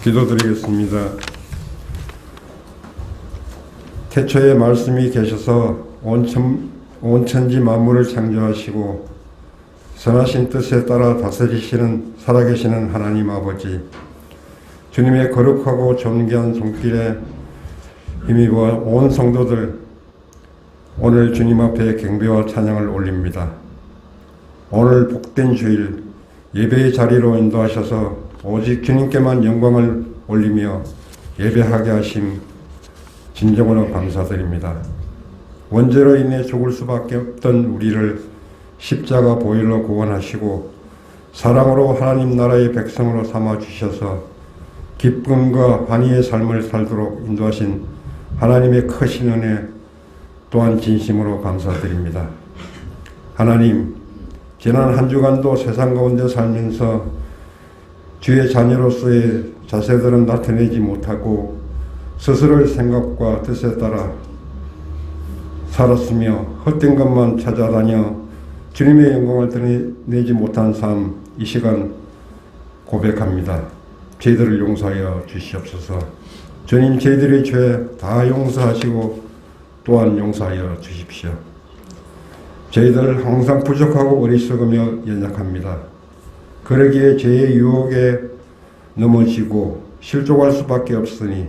기도드리겠습니다. 태초에 말씀이 계셔서 온천지 만물을 창조하시고 선하신 뜻에 따라 다스리시는 살아계시는 하나님 아버지, 주님의 거룩하고 존귀한 손길에 힘입어 온 성도들 오늘 주님 앞에 경배와 찬양을 올립니다. 오늘 복된 주일 예배의 자리로 인도하셔서 오직 주님께만 영광을 올리며 예배하게 하심 진정으로 감사드립니다. 원죄로 인해 죽을 수밖에 없던 우리를 십자가 보혈로 구원하시고 사랑으로 하나님 나라의 백성으로 삼아주셔서 기쁨과 환희의 삶을 살도록 인도하신 하나님의 크신 은혜 또한 진심으로 감사드립니다. 하나님, 지난 한 주간도 세상 가운데 살면서 주의 자녀로서의 자세들은 나타내지 못하고 스스로의 생각과 뜻에 따라 살았으며 헛된 것만 찾아다녀 주님의 영광을 드러내지 못한 삶, 이 시간 고백합니다. 저희들을 용서하여 주시옵소서. 주님, 저희들의 죄 다 용서하시고 또한 용서하여 주십시오. 저희들 항상 부족하고 어리석으며 연약합니다. 그러기에 죄의 유혹에 넘어지고 실족할 수밖에 없으니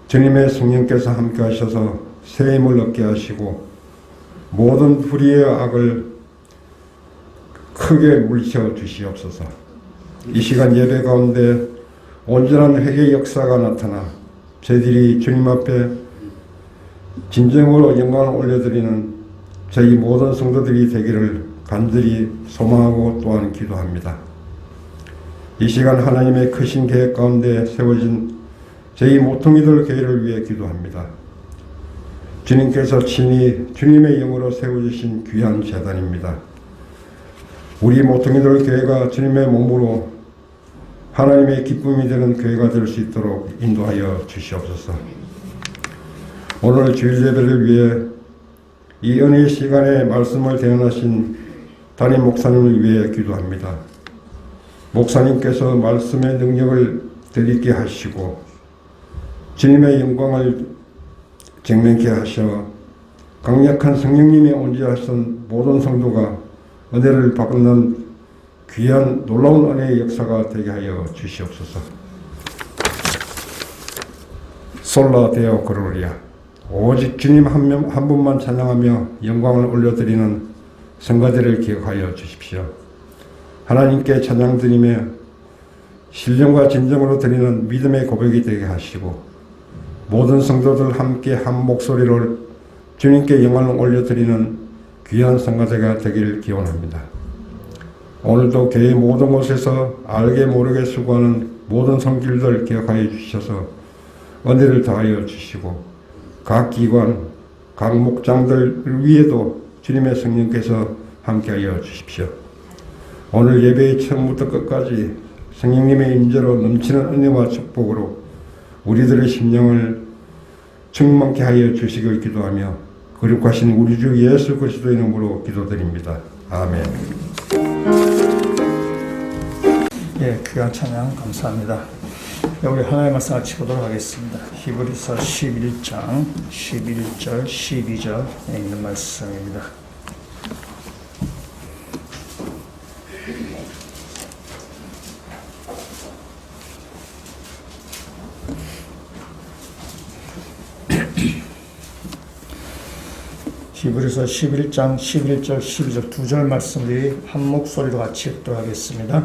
주님의 성령께서 함께 하셔서 새 힘을 얻게 하시고 모든 불의의 악을 크게 물리쳐 주시옵소서. 이 시간 예배 가운데 온전한 회개의 역사가 나타나 저희들이 주님 앞에 진정으로 영광을 올려드리는 저희 모든 성도들이 되기를 간절히 소망하고 또한 기도합니다. 이 시간 하나님의 크신 계획 가운데 세워진 저희 모퉁이들 교회를 위해 기도합니다. 주님께서 친히 주님의 영으로 세워주신 귀한 재단입니다. 우리 모퉁이들 교회가 주님의 몸으로 하나님의 기쁨이 되는 교회가 될 수 있도록 인도하여 주시옵소서. 오늘 주일 예배를 위해 이 은혜의 시간에 말씀을 대언하신 담임 목사님을 위해 기도합니다. 목사님께서 말씀의 능력을 드리게 하시고 주님의 영광을 증명케 하셔 강력한 성령님의 온전하신 모든 성도가 은혜를 받는 귀한 놀라운 은혜의 역사가 되게 하여 주시옵소서. 솔라 데오 글로리아. 오직 주님 한 분만 찬양하며 영광을 올려드리는 성가대를 기억하여 주십시오. 하나님께 찬양 드리며 신령과 진정으로 드리는 믿음의 고백이 되게 하시고 모든 성도들 함께 한 목소리로 주님께 영광을 올려드리는 귀한 성가대가 되기를 기원합니다. 오늘도 교회 모든 곳에서 알게 모르게 수고하는 모든 성길들 기억하여 주셔서 은혜를 더하여 주시고 각 기관, 각 목장들 위에도 주님의 성령께서 함께하여 주십시오. 오늘 예배의 처음부터 끝까지 성령님의 임재로 넘치는 은혜와 축복으로 우리들의 심령을 충만케 하여 주시길 기도하며 거룩하신 우리 주 예수 그리스도의 이름으로 기도드립니다. 아멘. 예, 귀한 찬양 감사합니다. 우리 하나님의 말씀 같이 보도록 하겠습니다. 히브리서 11장 11절 12절에 있는 말씀입니다. 히브리서 11장 11절 12절 두 절 말씀들이 한 목소리로 같이 읽도록 하겠습니다.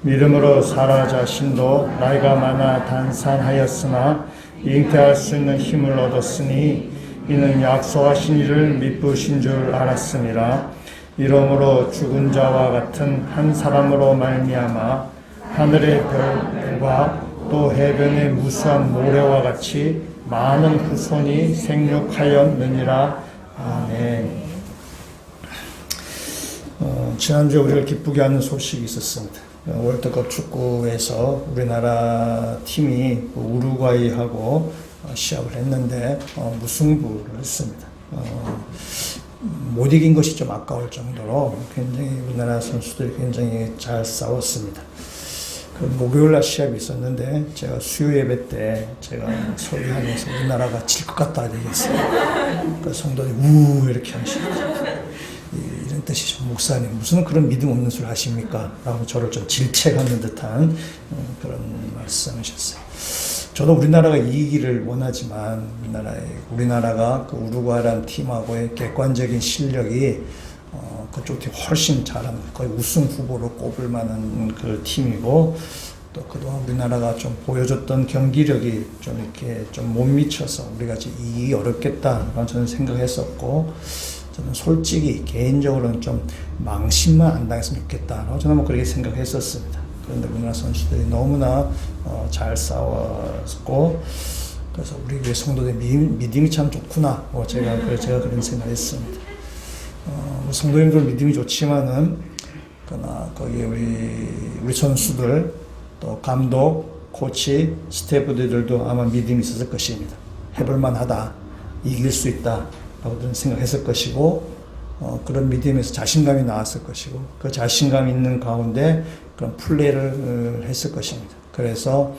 믿음으로 사라 자신도 나이가 많아 단산하였으나 잉태할 수 있는 힘을 얻었으니 이는 약속하신 이를 미쁘신 줄 알았음이라. 이러므로 죽은 자와 같은 한 사람으로 말미암아 하늘의 별과 또 해변의 무수한 모래와 같이 많은 후손이 생육하였느니라. 아멘. 지난주에 우리를 기쁘게 하는 소식이 있었습니다. 월드컵 축구에서 우리나라 팀이 우루과이하고 시합을 했는데 무승부를 했습니다. 못 이긴 것이 좀 아까울 정도로 굉장히 우리나라 선수들이 굉장히 잘 싸웠습니다. 그 목요일날 시합이 있었는데 제가 수요 예배 때 제가 설교하면서 우리나라가 질 것 같다 얘기했어요. 그 성도들이 우 이렇게 하시고 이런 뜻이죠. 목사님 무슨 그런 믿음 없는 소리 하십니까? 라고 저를 좀 질책하는 듯한 그런 말씀하셨어요. 저도 우리나라가 이기기를 원하지만 우리나라가 그 우루과이라는 팀하고의 객관적인 실력이 그쪽 팀 훨씬 잘하는 거의 우승 후보로 꼽을 만한 그 팀이고 또 그동안 우리나라가 좀 보여줬던 경기력이 좀 이렇게 좀 못 미쳐서 우리가 이기기 어렵겠다라고 저는 생각했었고 저는 솔직히 개인적으로는 좀 망신만 안 당했으면 좋겠다라고 저는 그렇게 생각했었습니다. 그런데 우리나라 선수들이 너무나 잘 싸웠고 그래서 우리 교회 성도들 믿음이 참 좋구나. 제가 그런 생각했습니다. 성도님들 믿음이 좋지만은 그러나 거기 우리 선수들 또 감독, 코치, 스태프들도 아마 믿음이 있었을 것입니다. 해볼만하다, 이길 수 있다라고 생각했을 것이고 그런 믿음에서 자신감이 나왔을 것이고 그 자신감 있는 가운데 그런 플레이를 했을 것입니다. 그래서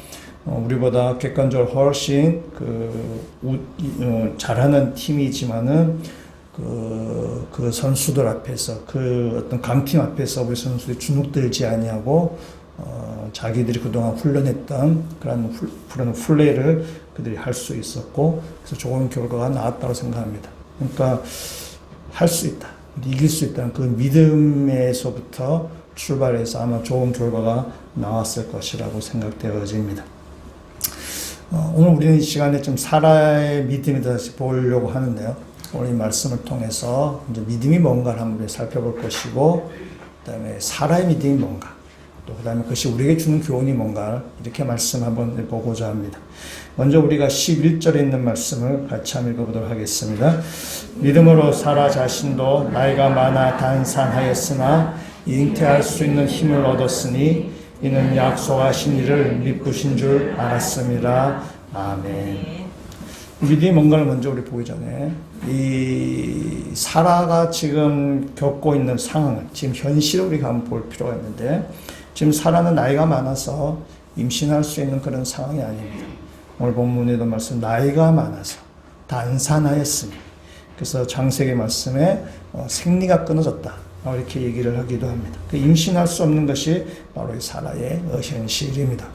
우리보다 객관적으로 훨씬 잘하는 팀이지만은 그 선수들 앞에서 그 어떤 강팀 앞에서 우리 선수들이 주눅들지 아니하고 자기들이 그동안 훈련했던 그런 플레이를 그들이 할 수 있었고 그래서 좋은 결과가 나왔다고 생각합니다. 그러니까 할 수 있다, 이길 수 있다는 그 믿음에서부터 출발해서 아마 좋은 결과가 나왔을 것이라고 생각되어집니다. 오늘 우리는 이 시간에 좀 사라의 믿음에 대해서 보려고 하는데요. 오늘 이 말씀을 통해서 이제 믿음이 뭔가를 한번 살펴볼 것이고, 그 다음에 사라의 믿음이 뭔가, 또 그 다음에 그것이 우리에게 주는 교훈이 뭔가, 이렇게 말씀 한번 보고자 합니다. 먼저 우리가 11절에 있는 말씀을 같이 한번 읽어보도록 하겠습니다. 믿음으로 사라 자신도 나이가 많아 단산하였으나 잉태할 수 있는 힘을 얻었으니 이는 약속하신 이를 믿으신 줄 알았습니다. 아멘. 믿음이 뭔가를 먼저 우리 보기 전에 이 사라가 지금 겪고 있는 상황을 지금 현실을 우리가 한번 볼 필요가 있는데 지금 사라는 나이가 많아서 임신할 수 있는 그런 상황이 아닙니다. 오늘 본문에도 말씀 나이가 많아서 단산하였으니 그래서 창세기 말씀에 생리가 끊어졌다 이렇게 얘기를 하기도 합니다. 임신할 수 없는 것이 바로 이 사라의 현실입니다.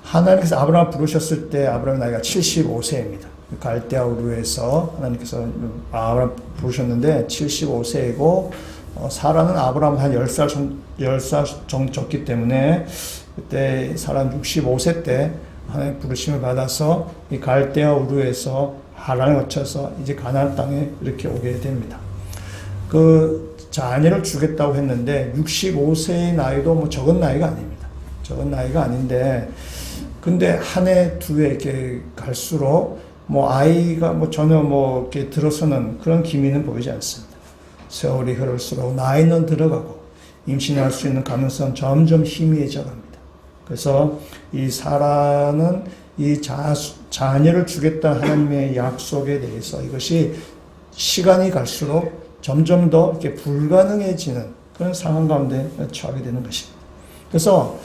하나님께서 아브라함을 부르셨을 때 아브라함의 나이가 75세입니다. 갈대아 우르에서 하나님께서 아브라함 부르셨는데 75세이고 사라는 아브라함 한 10살 정도 졌기 때문에 그때 사라는 65세 때 하나님 부르심을 받아서 이 갈대아 우르에서 하란을 거쳐서 이제 가나안 땅에 이렇게 오게 됩니다. 그 자녀를 주겠다고 했는데 65세의 나이도 뭐 적은 나이가 아닙니다. 적은 나이가 아닌데 근데 한 해, 두 해 이렇게 갈수록 뭐 아이가 뭐 전혀 뭐 이렇게 들어서는 그런 기미는 보이지 않습니다. 세월이 흐를수록 나이는 들어가고 임신할 수 있는 가능성은 점점 희미해져 갑니다. 그래서 이 사라는 이 자녀를 주겠다 하나님의 약속에 대해서 이것이 시간이 갈수록 점점 더 이렇게 불가능해지는 그런 상황 가운데 처하게 되는 것입니다. 그래서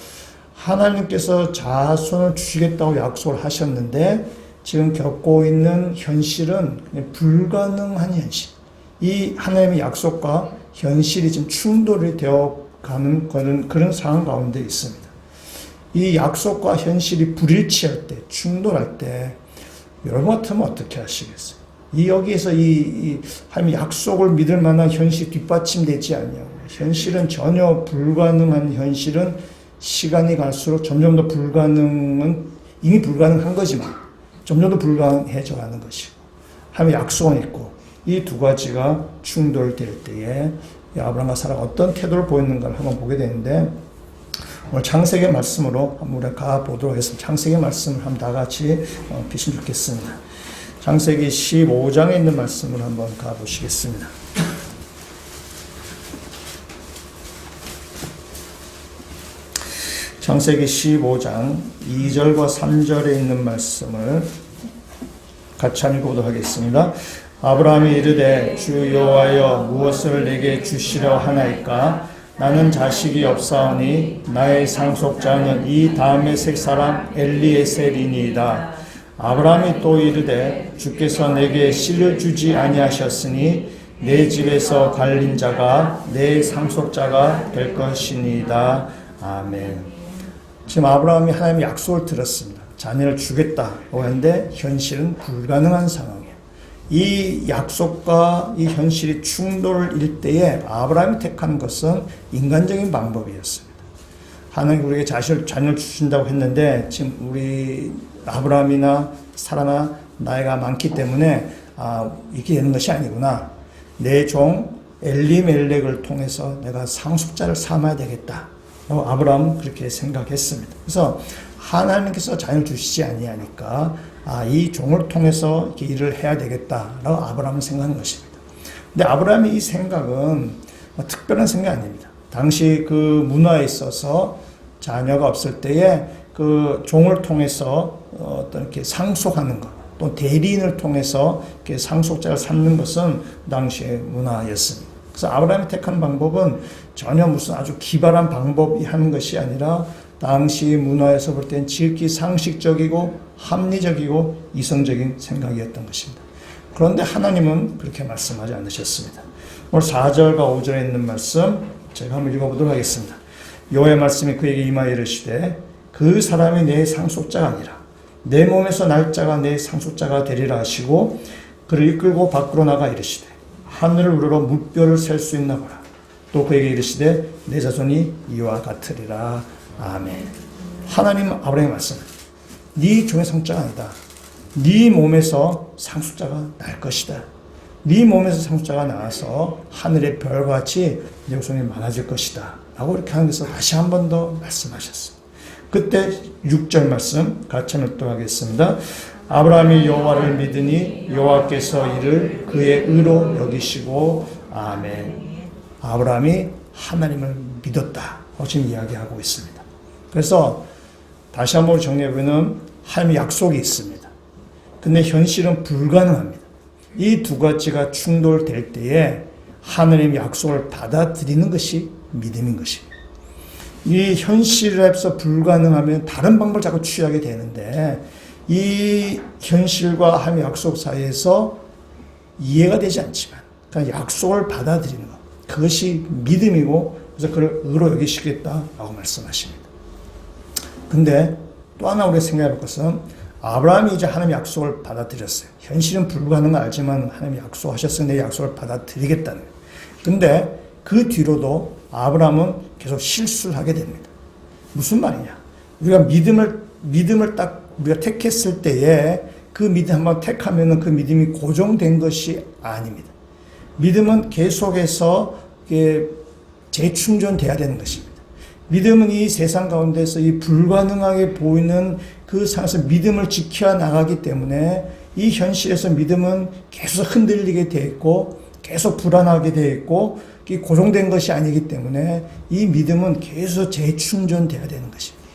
하나님께서 자손을 주시겠다고 약속을 하셨는데 지금 겪고 있는 현실은 불가능한 현실. 이 하나님의 약속과 현실이 지금 충돌이 되어가는 그런 상황 가운데 있습니다. 이 약속과 현실이 불일치할 때, 충돌할 때 여러분 같으면 어떻게 하시겠어요? 여기에서 이 하나님의 약속을 믿을 만한 현실이 뒷받침되지 않냐고. 현실은 전혀 불가능한 현실은 시간이 갈수록 점점 더 이미 불가능한 거지만 점점 더 불가능해져 가는 것이고 하나님의 약속은 있고 이 두 가지가 충돌될 때에 아브라함과 사라가 어떤 태도를 보였는가를 한번 보게 되는데 오늘 창세기 말씀으로 한번 우리가 가보도록 하겠습니다. 창세기 말씀을 한번 다 같이 보시면 좋겠습니다. 창세기 15장에 있는 말씀을 한번 가보시겠습니다. 창세기 15장 2절과 3절에 있는 말씀을 같이 읽어보도록 하겠습니다. 아브라함이 이르되 주 여호와여 무엇을 내게 주시려 하나이까 나는 자식이 없사오니 나의 상속자는 이 다음의 색 사람 엘리에셀이니이다. 아브라함이 또 이르되 주께서 내게 씨를 주지 아니하셨으니 내 집에서 갈린 자가 내 상속자가 될 것이니이다. 아멘. 지금 아브라함이 하나님의 약속을 들었습니다. 자녀를 주겠다고 하는데 현실은 불가능한 상황이에요. 이 약속과 이 현실이 충돌일 때에 아브라함이 택한 것은 인간적인 방법이었습니다. 하나님 우리에게 자녀를 주신다고 했는데 지금 우리 아브라함이나 사라나 나이가 많기 때문에 이렇게 되는 것이 아니구나. 내 종 엘리멜렉을 통해서 내가 상속자를 삼아야 되겠다. 아브라함은 그렇게 생각했습니다. 그래서 하나님께서 자녀를 주시지 아니하니까 이 종을 통해서 이렇게 일을 해야 되겠다라고 아브라함은 생각한 것입니다. 근데 아브라함의 이 생각은 특별한 생각이 아닙니다. 당시 그 문화에 있어서 자녀가 없을 때에 그 종을 통해서 어떤 이렇게 상속하는 것, 또 대리인을 통해서 이렇게 상속자를 삼는 것은 당시의 문화였습니다. 그래서 아브라함이 택한 방법은 전혀 무슨 아주 기발한 방법이 하는 것이 아니라 당시 문화에서 볼 땐 지극히 상식적이고 합리적이고 이성적인 생각이었던 것입니다. 그런데 하나님은 그렇게 말씀하지 않으셨습니다. 오늘 4절과 5절에 있는 말씀 제가 한번 읽어보도록 하겠습니다. 여호와의 말씀이 그에게 임하여 이르시되 그 사람이 내 상속자가 아니라 내 몸에서 날 자가 내 상속자가 되리라 하시고 그를 이끌고 밖으로 나가 이르시되 하늘을 우러러 무뼈를 셀 수 있나 보라. 또 그에게 이르시되 내 자손이 이와 같으리라. 아멘. 하나님 아브라함의 말씀. 네 종의 상속자가 아니다. 네 몸에서 상속자가 날 것이다. 네 몸에서 상속자가 나와서 하늘의 별과 같이 네 후손이 많아질 것이다. 라고 이렇게 하면서 다시 한 번 더 말씀하셨습니다. 그때 6절 말씀 같이 묵도하겠습니다. 아브라함이 여호와를 믿으니 여호와께서 이를 그의 의로 여기시고 아멘. 아브라함이 하나님을 믿었다. 지금 이야기하고 있습니다. 그래서 다시 한번 정리해보면 하나님의 약속이 있습니다. 근데 현실은 불가능합니다. 이 두 가지가 충돌될 때에 하나님의 약속을 받아들이는 것이 믿음인 것입니다. 이 현실에서 불가능하면 다른 방법을 자꾸 취하게 되는데 이 현실과 하나님의 약속 사이에서 이해가 되지 않지만 그냥 약속을 받아들이는 것, 그것이 믿음이고 그래서 그를 의로 여기시겠다라고 말씀하십니다. 근데 또 하나 우리가 생각해 볼 것은 아브라함이 이제 하나님의 약속을 받아들였어요. 현실은 불가능한 걸 알지만 하나님이 약속하셨으니 내 약속을 받아들이겠다는 거예요. 근데 그 뒤로도 아브라함은 계속 실수를 하게 됩니다. 무슨 말이냐? 우리가 믿음을 딱 우리가 택했을 때에 그 믿음 한번 택하면은 그 믿음이 고정된 것이 아닙니다. 믿음은 계속해서 재충전돼야 되는 것입니다. 믿음은 이 세상 가운데서 이 불가능하게 보이는 그 상황에서 믿음을 지켜 나가기 때문에 이 현실에서 믿음은 계속 흔들리게 되어 있고 계속 불안하게 되어 있고 고정된 것이 아니기 때문에 이 믿음은 계속 재충전돼야 되는 것입니다.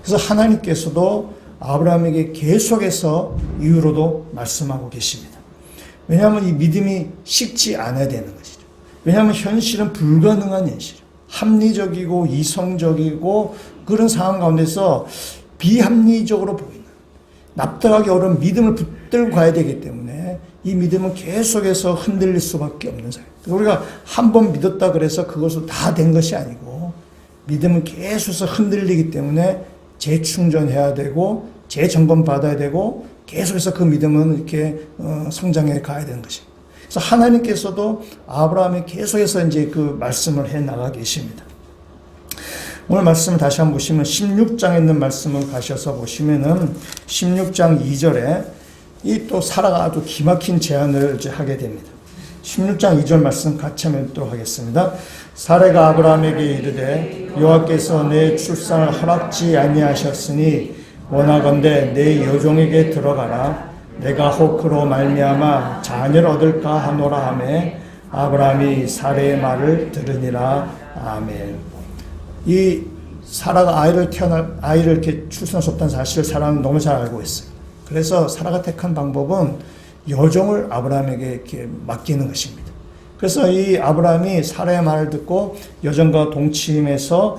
그래서 하나님께서도 아브라함에게 계속해서 이후로도 말씀하고 계십니다. 왜냐하면 이 믿음이 식지 않아야 되는 것이죠. 왜냐하면 현실은 불가능한 현실이에요. 합리적이고 이성적이고 그런 상황 가운데서 비합리적으로 보이는 납득하기 어려운 믿음을 붙들고 가야 되기 때문에 이 믿음은 계속해서 흔들릴 수밖에 없는 상황. 우리가 한 번 믿었다 그래서 그것으로 다 된 것이 아니고 믿음은 계속해서 흔들리기 때문에 재충전해야 되고 재점검 받아야 되고 계속해서 그 믿음은 이렇게 성장해 가야 되는 것입니다. 그래서 하나님께서도 아브라함이 계속해서 이제 그 말씀을 해 나가 계십니다. 오늘 말씀을 다시 한번 보시면 16장에 있는 말씀을 가셔서 보시면은 16장 2절에 이 또 사라가 아주 기막힌 제안을 이제 하게 됩니다. 16장 2절 말씀 같이 한번 읽도록 하겠습니다. 사라가 아브라함에게 이르되 여호와께서 내 출산을 허락지 아니하셨으니 원하건대 내 여종에게 들어가라. 내가 혹 그로 말미암아 자녀를 얻을까 하노라 하매 아브라함이 사라의 말을 들으니라. 아멘. 이 사라가 아이를 이렇게 출산할 수 없다는 사실을 사라는 너무 잘 알고 있어요. 그래서 사라가 택한 방법은 여종을 아브라함에게 이렇게 맡기는 것입니다. 그래서 이 아브라함이 사라의 말을 듣고 여종과 동침해서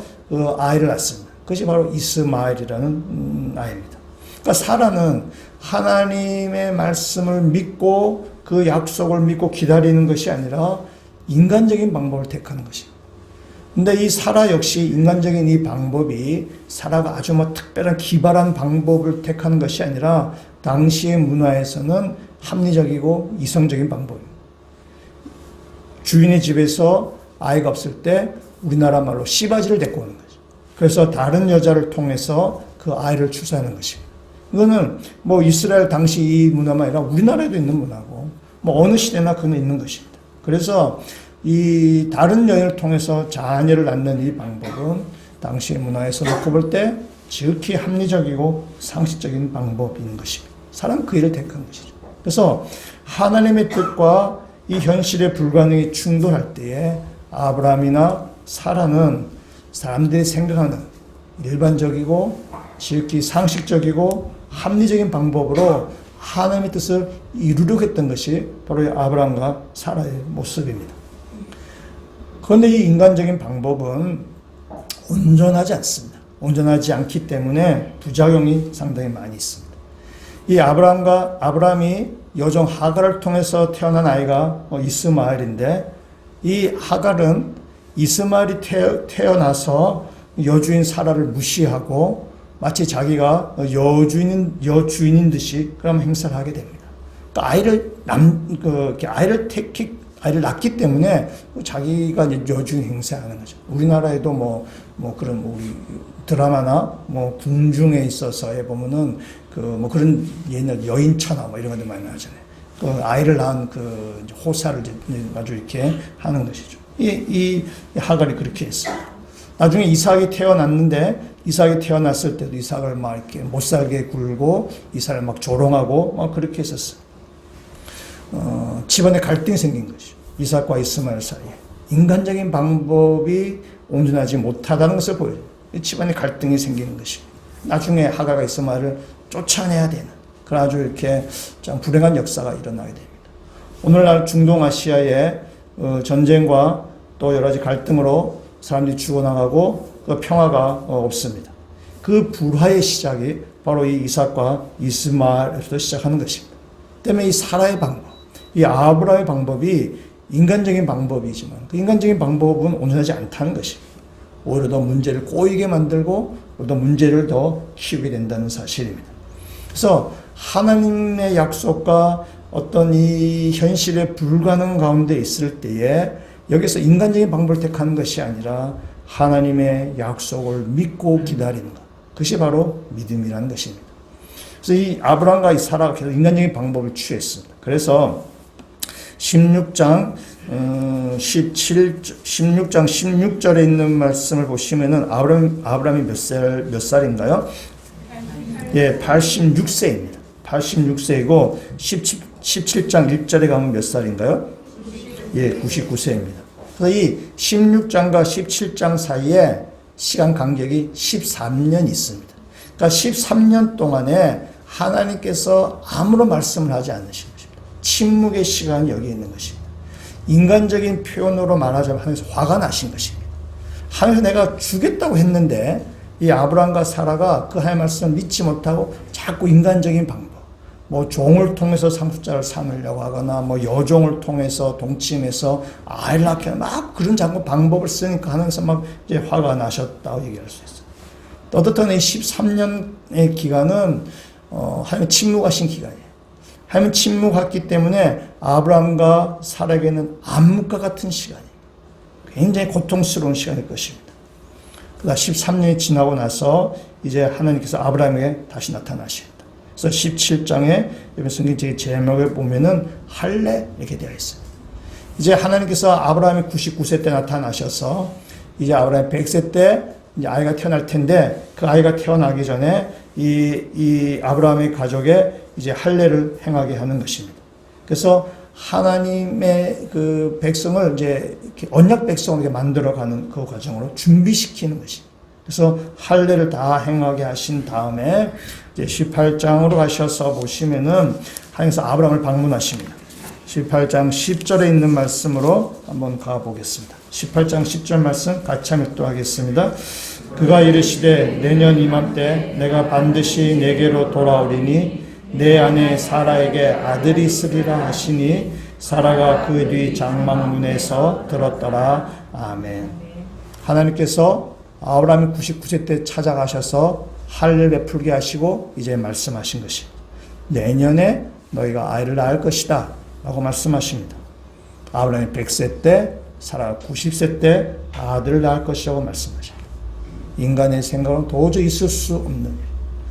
아이를 낳습니다. 그것이 바로 이스마엘이라는 아이입니다. 그러니까 사라는 하나님의 말씀을 믿고 그 약속을 믿고 기다리는 것이 아니라 인간적인 방법을 택하는 것입니다. 근데 이 사라 역시 인간적인 이 방법이 사라가 아주 특별한 기발한 방법을 택하는 것이 아니라 당시의 문화에서는 합리적이고 이성적인 방법입니다. 주인의 집에서 아이가 없을 때 우리나라 말로 씨바지를 데리고 오는 거죠. 그래서 다른 여자를 통해서 그 아이를 출산하는 것입니다. 이거는 이스라엘 당시 이 문화만 아니라 우리나라에도 있는 문화고 어느 시대나 그건 있는 것입니다. 그래서 이 다른 여인을 통해서 자녀를 낳는 이 방법은 당시의 문화에서 놓고 볼 때 지극히 합리적이고 상식적인 방법인 것입니다. 사람은 그 일을 택한 것이죠. 그래서 하나님의 뜻과 이 현실의 불가능이 충돌할 때에 아브라함이나 사라는 사람들이 생각하는 일반적이고 지극히 상식적이고 합리적인 방법으로 하나님의 뜻을 이루려고 했던 것이 바로 아브라함과 사라의 모습입니다. 그런데 이 인간적인 방법은 온전하지 않습니다. 온전하지 않기 때문에 부작용이 상당히 많이 있습니다. 이 아브라함이 여종 하갈을 통해서 태어난 아이가 이스마엘인데 이 하갈은 이스마엘이 태어나서 여주인 사라를 무시하고 마치 자기가 여주인인 듯이 그런 행사를 하게 됩니다. 그러니까 아이를 낳기 때문에 자기가 여주인 행세하는 거죠. 우리나라에도 그런 우리 드라마나 궁중에 있어서에 보면은 그런 옛날 여인천하 이런 것들 많이 나오잖아요. 그 아이를 낳은 그 호사를 아주 이렇게 하는 것이죠. 이 하갈이 그렇게 했어요. 나중에 이삭이 태어났는데 이삭이 태어났을 때도 이삭을 이렇게 못 살게 굴고 이삭을 조롱하고 그렇게 했었어요. 집안에 갈등이 생긴 것이죠. 이삭과 이스마엘 사이에. 인간적인 방법이 온전하지 못하다는 것을 보여줘요. 집안에 갈등이 생기는 것입니다. 나중에 하갈과 이스마엘을 쫓아내야 되는 그런 아주 이렇게 참 불행한 역사가 일어나게 됩니다. 오늘날 중동아시아의 전쟁과 또 여러 가지 갈등으로 사람들이 죽어나가고 그 평화가 없습니다. 그 불화의 시작이 바로 이 이삭과 이스마엘에서 시작하는 것입니다. 때문에 이 사라의 방법, 이 아브라함의 방법이 인간적인 방법이지만 그 인간적인 방법은 온전하지 않다는 것입니다. 오히려 더 문제를 꼬이게 만들고 더 문제를 더 키우게 된다는 사실입니다. 그래서 하나님의 약속과 어떤 이 현실의 불가능 가운데 있을 때에 여기서 인간적인 방법을 택하는 것이 아니라 하나님의 약속을 믿고 기다리는 것. 그것이 바로 믿음이라는 것입니다. 그래서 이 아브라함과 이 사라가 계속 인간적인 방법을 취했습니다. 그래서 16장 16절에 있는 말씀을 보시면은 아브라함이 몇 살인가요? 예, 86세입니다. 86세이고 17장 1절에 가면 몇 살인가요? 예, 99세입니다. 그래서 이 16장과 17장 사이에 시간 간격이 13년이 있습니다. 그러니까 13년 동안에 하나님께서 아무런 말씀을 하지 않으신 것입니다. 침묵의 시간이 여기 있는 것입니다. 인간적인 표현으로 말하자면 하나님께서 화가 나신 것입니다. 하나님께서 내가 주겠다고 했는데 이 아브라함과 사라가 그 하나님의 말씀을 믿지 못하고 자꾸 인간적인 방법, 종을 통해서 상속자를 삼으려고 하거나 여종을 통해서 동침해서 아이를 낳게 막 그런 자꾸 방법을 쓰니까 하면서 이제 화가 나셨다고 얘기할 수 있어요. 어떻든 이 13년의 기간은 하나님 침묵하신 기간이에요. 하나님 침묵했기 때문에 아브라함과 사라에게는 암묵과 같은 시간이에요. 굉장히 고통스러운 시간일 것입니다. 그러다 13년이 지나고 나서 이제 하나님께서 아브라함에게 다시 나타나십니다. 그래서 17장에 성경 제목을 보면은 할례 이렇게 되어 있어요. 이제 하나님께서 아브라함이 99세 때 나타나셔서 이제 아브라함이 100세 때 이제 아이가 태어날 텐데 그 아이가 태어나기 전에 이 아브라함의 가족에 이제 할례를 행하게 하는 것입니다. 그래서 하나님의 그 백성을 이제 언약 백성으로 만들어가는 그 과정으로 준비시키는 것입니다. 그래서 할례를 다 행하게 하신 다음에 이제 18장으로 가셔서 보시면은 하나님께서 아브라함을 방문하십니다. 18장 10절에 있는 말씀으로 한번 가보겠습니다. 18장 10절 말씀 같이 읽도록하겠습니다. 그가 이르시되 내년 이맘때 내가 반드시 내게로 돌아오리니 내 아내 사라에게 아들이 있으리라 하시니 사라가 그 뒤 장막문에서 들었더라. 아멘. 하나님께서 아브라함이 99세 때 찾아가셔서 할례 베풀게 하시고 이제 말씀하신 것이 내년에 너희가 아이를 낳을 것이다 라고 말씀하십니다. 아브라함이 100세 때 사라가 90세 때 아들을 낳을 것이라고 말씀하십니다. 인간의 생각은 도저히 있을 수 없는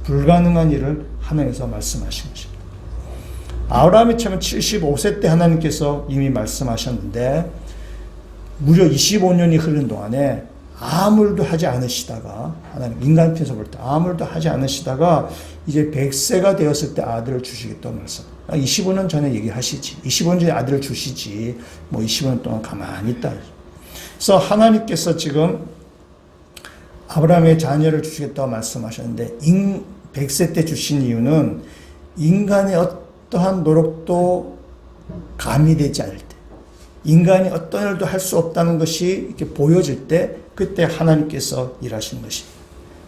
불가능한 일을 하나님께서 말씀하신 것입니다. 아브라함이 처음 75세 때 하나님께서 이미 말씀하셨는데 무려 25년이 흐른 동안에 아무 일도 하지 않으시다가 하나님 인간 편에서 볼 때 아무 일도 하지 않으시다가 이제 100세가 되었을 때 아들을 주시겠다고 말씀. 25년 전에 얘기하시지. 25년 전에 아들을 주시지. 뭐 25년 동안 가만히 있다. 그래서 하나님께서 지금 아브라함의 자녀를 주시겠다고 말씀하셨는데 100세 때 주신 이유는 인간의 어떠한 노력도 가미되지 않을 때 인간이 어떤 일도 할 수 없다는 것이 이렇게 보여질 때 그때 하나님께서 일하시는 것입니다.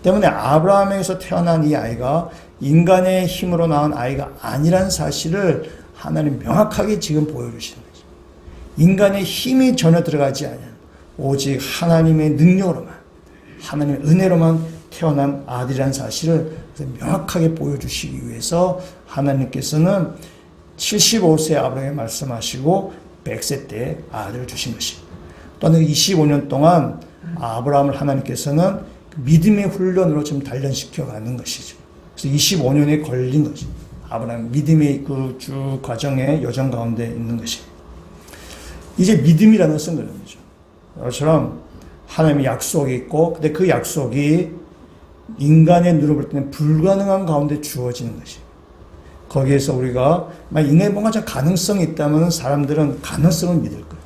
때문에 아브라함에게서 태어난 이 아이가 인간의 힘으로 낳은 아이가 아니란 사실을 하나님 명확하게 지금 보여주시는 거죠. 인간의 힘이 전혀 들어가지 않은 오직 하나님의 능력으로만 하나님의 은혜로만 태어난 아들이라는 사실을 명확하게 보여주시기 위해서 하나님께서는 75세 아브라함에 말씀하시고 100세 때 아들을 주신 것입니다. 또한 25년 동안 아브라함을 하나님께서는 믿음의 훈련으로 좀 단련시켜 가는 것이죠. 그래서 25년에 걸린 것이 아브라함 믿음의 그 쭉 과정의 여정 가운데 있는 것입니다. 이제 믿음이라는 것은 그런 거죠. 이처럼 하나님의 약속이 있고, 근데 그 약속이 인간의 눈으로 볼 때는 불가능한 가운데 주어지는 것이에요. 거기에서 우리가 인간에 뭔가 좀 가능성이 있다면 사람들은 가능성을 믿을 거예요.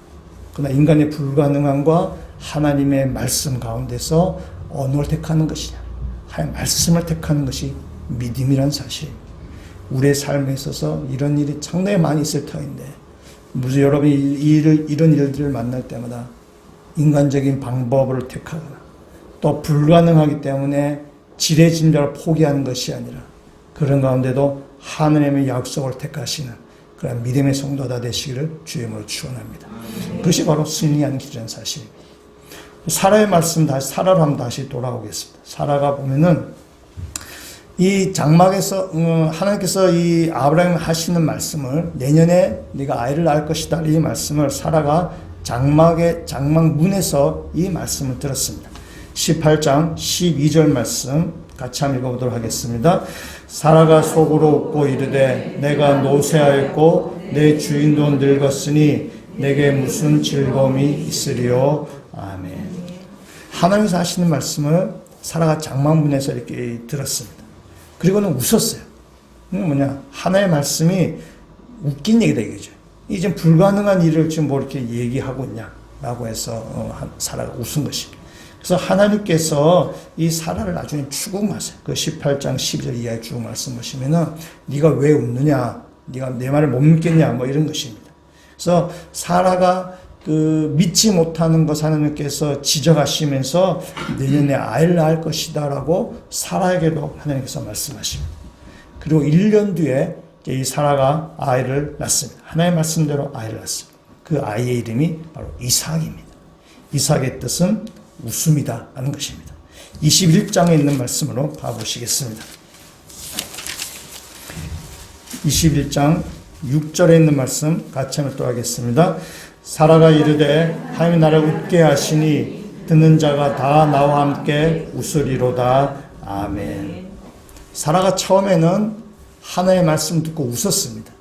그러나 인간의 불가능함과 하나님의 말씀 가운데서 어느 걸 택하는 것이냐. 하나님의 말씀을 택하는 것이 믿음이라는 사실입니다. 우리의 삶에 있어서 이런 일이 상당히 많이 있을 터인데 무슨 여러분이 이런 일들을 만날 때마다 인간적인 방법을 택하거나 또 불가능하기 때문에 지레짐작을 포기하는 것이 아니라 그런 가운데도 하나님의 약속을 택하시는 그런 믿음의 성도가 되시기를 주의 이름으로 축원합니다. 그것이 바로 승리하는 길이라는 사실입니다. 사라의 말씀 사라로 한번 다시 돌아오겠습니다. 사라가 보면은 이 장막에서 하나님께서 이 아브라함 하시는 말씀을 내년에 네가 아이를 낳을 것이다 이 말씀을 사라가 장막 문에서 이 말씀을 들었습니다. 18장 12절 말씀 같이 한번 읽어보도록 하겠습니다. 사라가 속으로 웃고 이르되 내가 노쇠하였고 내 주인도 늙었으니 내게 무슨 즐거움이 있으리요. 아멘. 하나님께서 하시는 말씀을 사라가 장막문에서 이렇게 들었습니다. 그리고는 웃었어요. 뭐냐? 하나의 말씀이 웃긴 얘기다 이거죠. 이제 불가능한 일을 지금 뭐 이렇게 얘기하고 있냐라고 해서 사라가 웃은 것입니다. 그래서 하나님께서 이 사라를 나중에 추궁하세요. 그 18장 12절 이하의 추궁 말씀 보시면은 네가 왜 웃느냐? 네가 내 말을 못 믿겠냐? 뭐 이런 것입니다. 그래서 사라가 그 믿지 못하는 것 하나님께서 지적하시면서 내년에 아이를 낳을 것이다라고 사라에게도 하나님께서 말씀하십니다. 그리고 1년 뒤에 이 사라가 아이를 낳습니다. 하나님의 말씀대로 아이를 낳습니다. 그 아이의 이름이 바로 이삭입니다. 이삭의 뜻은 웃음이다 하는 것입니다. 21장에 있는 말씀으로 가보시겠습니다. 21장 6절에 있는 말씀 같이 한번 또 하겠습니다. 사라가 이르되 하나님이 나를 웃게 하시니 듣는 자가 다 나와 함께 웃으리로다. 아멘. 사라가 처음에는 하나님의 말씀 듣고 웃었습니다.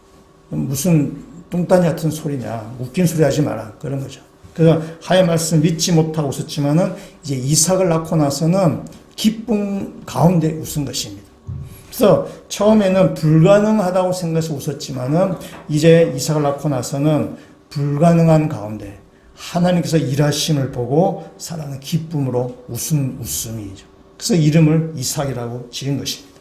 무슨 뚱딴이 같은 소리냐, 웃긴 소리 하지 마라 그런 거죠. 그래서 하나님의 말씀 믿지 못하고 웃었지만은 이제 이삭을 낳고 나서는 기쁨 가운데 웃은 것입니다. 그래서 처음에는 불가능하다고 생각해서 웃었지만은 이제 이삭을 낳고 나서는 불가능한 가운데 하나님께서 일하심을 보고 사라는 기쁨으로 웃은 웃음이죠. 그래서 이름을 이삭이라고 지은 것입니다.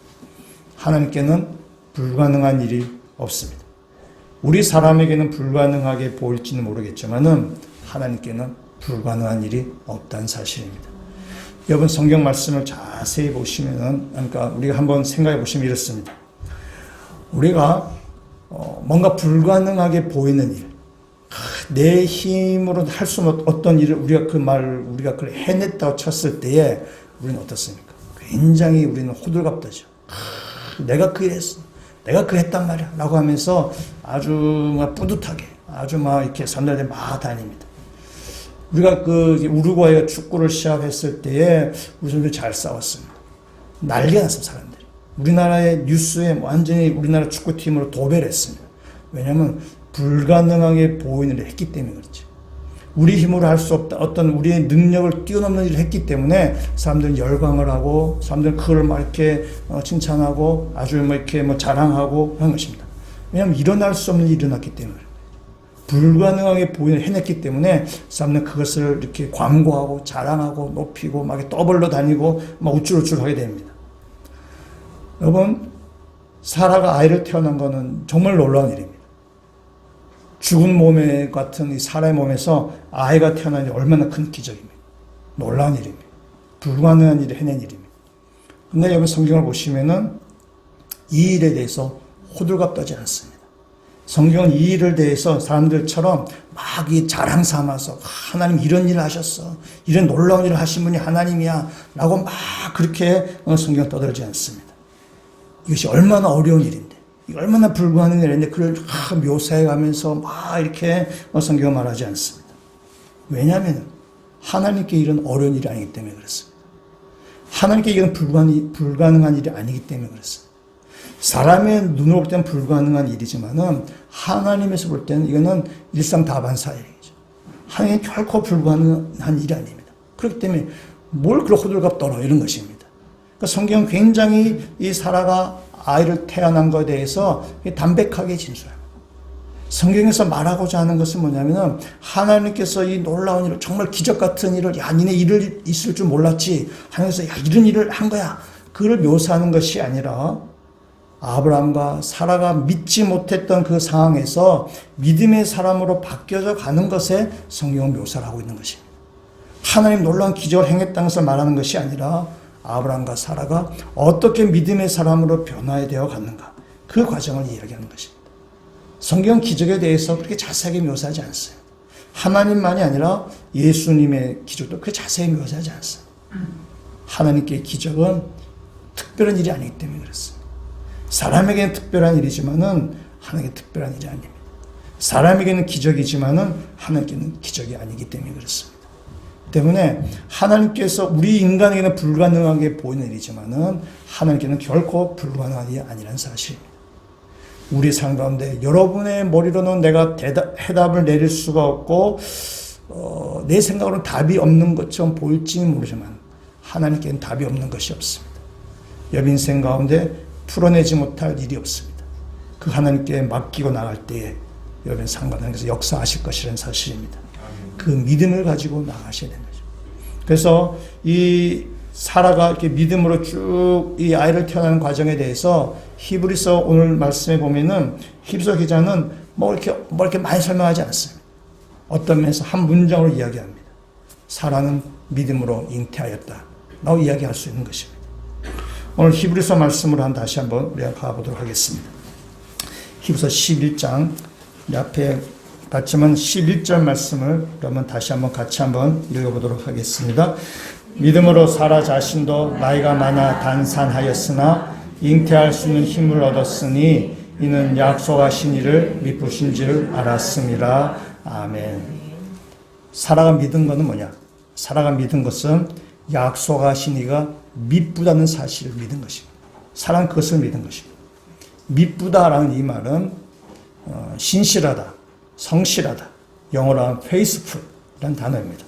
하나님께는 불가능한 일이 없습니다. 우리 사람에게는 불가능하게 보일지는 모르겠지만은 하나님께는 불가능한 일이 없다는 사실입니다. 여러분 성경 말씀을 자세히 보시면은 그러니까 우리가 한번 생각해 보시면 이렇습니다. 우리가 뭔가 불가능하게 보이는 일, 내 힘으로 할 수 없는 어떤 일을 우리가 그걸 해냈다고 쳤을 때에 우리는 어떻습니까? 굉장히 우리는 호들갑되죠. 내가 그 일했어. 내가 그 했단 말이야. 라고 하면서 아주 막 뿌듯하게, 아주 막 이렇게 사람들한테 막 다닙니다. 우리가 그 우루과이가 축구를 시합했을 때에 우리 선수들이 잘 싸웠습니다. 난리가 났습니다, 사람들이. 우리나라의 뉴스에 완전히 우리나라 축구팀으로 도배를 했습니다. 왜냐하면 불가능하게 보이는 일을 했기 때문에 그렇지. 우리 힘으로 할 수 없다. 어떤 우리의 능력을 뛰어넘는 일을 했기 때문에 사람들은 열광을 하고 사람들은 그걸 막 이렇게 칭찬하고 아주 뭐 이렇게 뭐 자랑하고 하는 것입니다. 왜냐하면 일어날 수 없는 일이 일어났기 때문에. 불가능하게 보이는 해냈기 때문에 사람들은 그것을 이렇게 광고하고 자랑하고 높이고 막 떠벌러 다니고 막 우쭐우쭐 하게 됩니다. 여러분, 사라가 아이를 태어난 것은 정말 놀라운 일입니다. 죽은 몸에 같은 이 사라의 몸에서 아이가 태어나니 얼마나 큰 기적입니다. 놀라운 일입니다. 불가능한 일을 해낸 일입니다. 근데 여러분 성경을 보시면은 이 일에 대해서 호들갑 떠지 않습니다. 성경은 이 일을 대해서 사람들처럼 막 이 자랑 삼아서 하나님 이런 일을 하셨어. 이런 놀라운 일을 하신 분이 하나님이야. 라고 막 그렇게 성경을 떠들지 않습니다. 이것이 얼마나 어려운 일인데. 얼마나 불가능한 일인데 그걸 묘사해 가면서 막 이렇게 성경은 말하지 않습니다. 왜냐하면 하나님께 이런 어려운 일이 아니기 때문에 그렇습니다. 하나님께 이건 불가능한 일이 아니기 때문에 그렇습니다. 사람의 눈으로 볼 때는 불가능한 일이지만은 하나님에서 볼 때는 이거는 일상다반사 일이죠. 하나님은 결코 불가능한 일이 아닙니다. 그렇기 때문에 뭘 그렇게 호들갑 떨어 이런 것입니다. 그러니까 성경은 굉장히 이 사라가 아이를 태어난 것에 대해서 담백하게 진술합니다. 성경에서 말하고자 하는 것은 뭐냐면은 하나님께서 이 놀라운 일을 정말 기적 같은 일을 야 니네 일을 있을 줄 몰랐지 하면서 야 이런 일을 한 거야. 그걸 묘사하는 것이 아니라 아브라함과 사라가 믿지 못했던 그 상황에서 믿음의 사람으로 바뀌어져 가는 것에 성경은 묘사를 하고 있는 것입니다. 하나님 놀라운 기적을 행했다는 것을 말하는 것이 아니라 아브라함과 사라가 어떻게 믿음의 사람으로 변화되어 갔는가 그 과정을 이야기하는 것입니다. 성경 기적에 대해서 그렇게 자세하게 묘사하지 않습니다. 하나님만이 아니라 예수님의 기적도 그렇게 자세히 묘사하지 않습니다. 하나님께 기적은 특별한 일이 아니기 때문에 그렇습니다. 사람에게는 특별한 일이지만은 하나님께 특별한 일이 아닙니다. 사람에게는 기적이지만은 하나님께는 기적이 아니기 때문에 그렇습니다. 때문에 하나님께서 우리 인간에게는 불가능하게 보이는 일이지만은 하나님께는 결코 불가능한 일이 아니라는 사실입니다. 우리 삶 가운데 여러분의 머리로는 내가 해답을 내릴 수가 없고 내 생각으로는 답이 없는 것처럼 보일지는 모르지만 하나님께는 답이 없는 것이 없습니다. 여러분 인생 가운데 풀어내지 못할 일이 없습니다. 그 하나님께 맡기고 나갈 때에 여러분 상관하나님께서 역사하실 것이라는 사실입니다. 그 믿음을 가지고 나가셔야 되는 거죠. 그래서 이 사라가 이렇게 믿음으로 쭉 이 아이를 태어나는 과정에 대해서 히브리서 오늘 말씀에 보면은 히브리서 기자는 뭐 이렇게 많이 설명하지 않습니다. 어떤 면에서 한 문장으로 이야기합니다. 사라는 믿음으로 잉태하였다. 라고 이야기할 수 있는 것입니다. 오늘 히브리서 말씀으로 다시 한번 우리가 가보도록 하겠습니다. 히브리서 11장 앞에 봤지만 11절 말씀을 그러면 다시 한번 같이 한번 읽어보도록 하겠습니다. 믿음으로 사라 자신도 나이가 많아 단산하였으나 잉태할 수 있는 힘을 얻었으니 이는 약속하신 이를 미쁘신 줄 알았음이라. 아멘. 사라가 믿은 것은 뭐냐? 사라가 믿은 것은 약속하신 이가 미쁘다는 사실을 믿은 것입니다. 사라는 그것을 믿은 것입니다. 미쁘다라는 이 말은 신실하다, 성실하다, 영어로 하면 faithful이라는 단어입니다.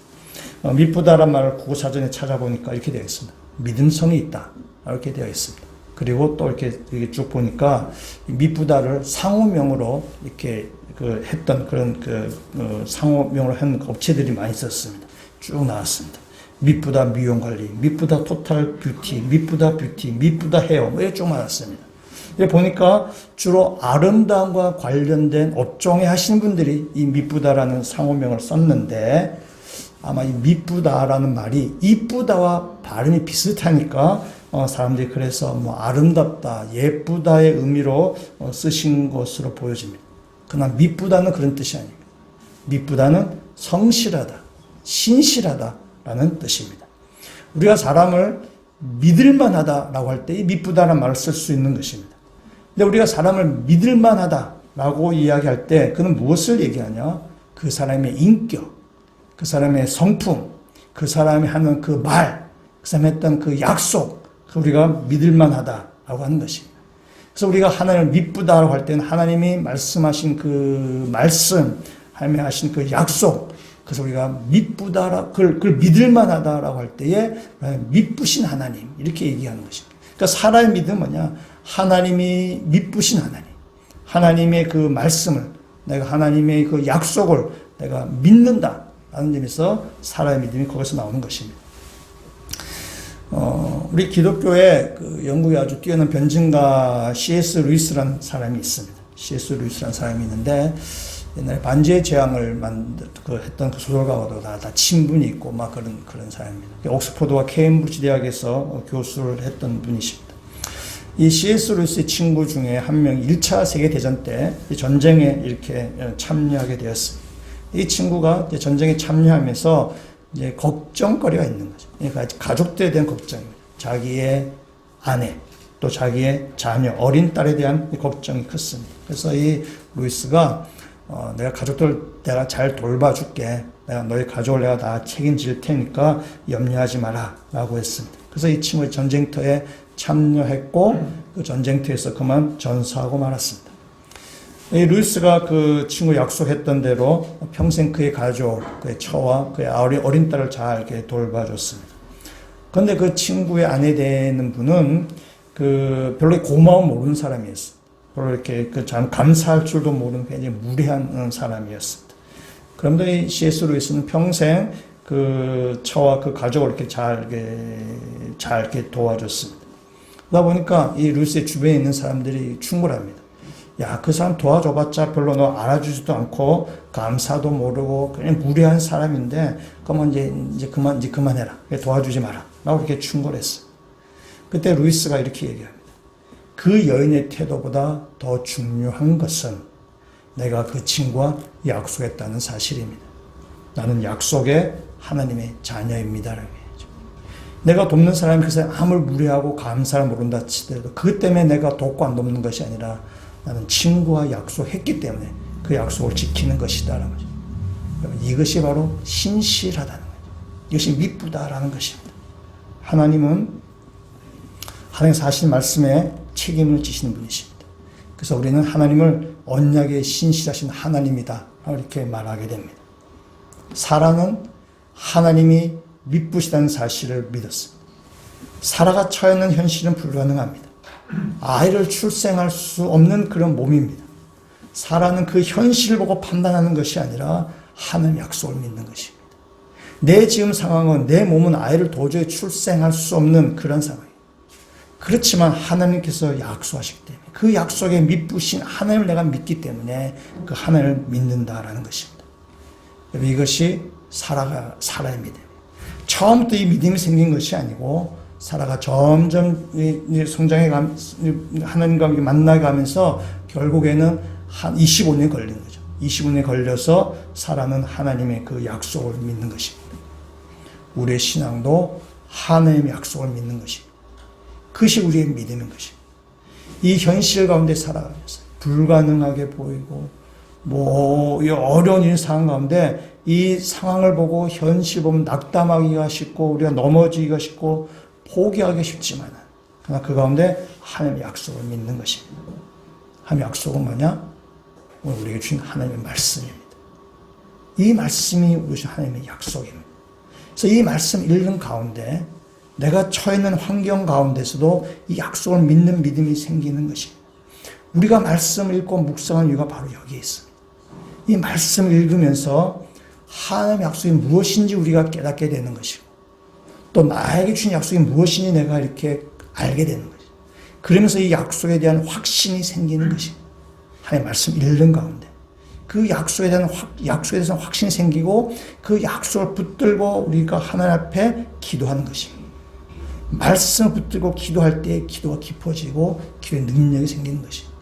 미쁘다란 말을 국어사전에 찾아보니까 이렇게 되어 있습니다. 믿음성이 있다. 이렇게 되어 있습니다. 그리고 또 이렇게 쭉 보니까 미쁘다를 상호명으로 이렇게 했던 그런 상호명으로 한 업체들이 많이 있었습니다. 쭉 나왔습니다. 미쁘다 미용관리, 미쁘다 토탈 뷰티, 미쁘다 뷰티, 미쁘다 헤어, 뭐 이렇게 쭉 많았습니다. 여기 보니까 주로 아름다움과 관련된 업종에 하신 분들이 이 미쁘다라는 상호명을 썼는데, 아마 이 미쁘다라는 말이 이쁘다와 발음이 비슷하니까 사람들이 그래서 뭐 아름답다, 예쁘다의 의미로 쓰신 것으로 보여집니다. 그러나 미쁘다는 그런 뜻이 아닙니다. 미쁘다는 성실하다, 신실하다라는 뜻입니다. 우리가 사람을 믿을만하다라고 할 때 이 미쁘다라는 말을 쓸 수 있는 것입니다. 근데 우리가 사람을 믿을만하다라고 이야기할 때 그는 무엇을 얘기하냐? 그 사람의 인격, 그 사람의 성품, 그 사람이 하는 그 말, 그 사람이 했던 그 약속, 우리가 믿을만하다라고 하는 것입니다. 그래서 우리가 하나님을 미쁘다라고 할 때는 하나님이 말씀하신 그 말씀, 하나님이 하신 그 약속, 그래서 우리가 미쁘다라, 그걸 믿을만하다라고 할 때에 미쁘신 하나님, 이렇게 얘기하는 것입니다. 그러니까 사람의 믿음은 뭐냐? 하나님이 미쁘신 하나님, 하나님의 그 말씀을, 내가 하나님의 그 약속을 내가 믿는다 라는 점에서 사람의 믿음이 거기서 나오는 것입니다. 우리 기독교에 그 영국에 아주 뛰어난 변증가 C.S. 루이스라는 사람이 있습니다. C.S. 루이스라는 사람이 있는데, 옛날에 반지의 제왕을 했던 그 소설가와도 다 친분이 있고 막 그런 사람입니다. 옥스퍼드와 케임브리지 대학에서 교수를 했던 분이십니다. 이 C.S. 루이스의 친구 중에 한 명이 1차 세계대전 때 전쟁에 이렇게 참여하게 되었습니다. 이 친구가 전쟁에 참여하면서 이제 걱정거리가 있는 거죠. 그러니까 가족들에 대한 걱정입니다. 자기의 아내, 또 자기의 자녀, 어린 딸에 대한 걱정이 컸습니다. 그래서 이 루이스가 내가 가족들 내가 잘 돌봐줄게. 내가 너희 가족을 내가 다 책임질 테니까 염려하지 마라 라고 했습니다. 그래서 이 친구가 전쟁터에 참여했고 그 전쟁터에서 그만 전사하고 말았습니다. 이 루이스가 그 친구 약속했던 대로 평생 그의 가족, 그의 처와 그의 어린 딸을 잘 이렇게 돌봐줬습니다. 그런데 그 친구의 아내 되는 분은 그 별로 고마움 모르는 사람이었어요. 별로 이렇게 참 감사할 줄도 모르는 굉장히 무례한 사람이었습니다. 그런데 이 C.S. 루이스는 평생 그 처와 그 가족을 이렇게 잘 이렇게 도와줬습니다. 그러다 보니까 이 루이스의 주변에 있는 사람들이 충고합니다. 야, 그 사람 도와줘봤자 별로 너 알아주지도 않고 감사도 모르고 그냥 무례한 사람인데, 그러면 이제 그만해라. 도와주지 마라. 라고 이렇게 충고를 했어요. 그때 루이스가 이렇게 얘기합니다. 그 여인의 태도보다 더 중요한 것은 내가 그 친구와 약속했다는 사실입니다. 나는 약속의 하나님의 자녀입니다. 라고 얘기하죠. 내가 돕는 사람이 그 사람이 아무리 무례하고 감사를 모른다 치더라도 그 때문에 내가 돕고 안 돕는 것이 아니라 나는 친구와 약속했기 때문에 그 약속을 지키는 것이다. 라는 거죠. 이것이 바로 신실하다는 거죠. 이것이 미쁘다라는 것입니다. 하나님은 하나님께서 하신 말씀에 책임을 지시는 분이십니다. 그래서 우리는 하나님을 언약에 신실하신 하나님이다 이렇게 말하게 됩니다. 사라는 하나님이 미쁘시다는 사실을 믿었습니다. 사라가 처해 있는 현실은 불가능합니다. 아이를 출생할 수 없는 그런 몸입니다. 사라는 그 현실을 보고 판단하는 것이 아니라 하나님의 약속을 믿는 것입니다. 내 지금 상황은, 내 몸은 아이를 도저히 출생할 수 없는 그런 상황입니다. 그렇지만 하나님께서 약속하시기 때문에 그 약속에 미쁘신 하나님을 내가 믿기 때문에 그 하나님을 믿는다라는 것입니다. 이것이 사라의 믿음. 처음부터 이 믿음이 생긴 것이 아니고 사라가 점점 성장해 하나님과 만나게 가면서 결국에는 한 25년이 걸린 거죠. 25년이 걸려서 사라는 하나님의 그 약속을 믿는 것입니다. 우리의 신앙도 하나님의 약속을 믿는 것입니다. 그것이 우리의 믿음인 것입니다. 이 현실 가운데 살아가면서 불가능하게 보이고 이 어려운 이 상황 가운데 이 상황을 보고 현실 보면 낙담하기가 쉽고 우리가 넘어지기가 쉽고 포기하기 쉽지만 그러나 그 가운데 하나님의 약속을 믿는 것입니다. 하나님의 약속은 뭐냐? 오늘 우리에게 주신 하나님의 말씀입니다. 이 말씀이 우리 주신 하나님의 약속입니다. 그래서 이 말씀 읽는 가운데 내가 처해 있는 환경 가운데서도 이 약속을 믿는 믿음이 생기는 것입니다. 우리가 말씀을 읽고 묵상하는 이유가 바로 여기에 있습니다. 이 말씀을 읽으면서 하나님의 약속이 무엇인지 우리가 깨닫게 되는 것이고 또 나에게 주신 약속이 무엇인지 내가 이렇게 알게 되는 것이죠. 그러면서 이 약속에 대한 확신이 생기는 것이 하나님의 말씀 읽는 가운데 그 약속에 대해서 확신이 생기고 그 약속을 붙들고 우리가 하나님 앞에 기도하는 것입니다. 말씀을 붙들고 기도할 때 기도가 깊어지고 기도의 능력이 생기는 것입니다.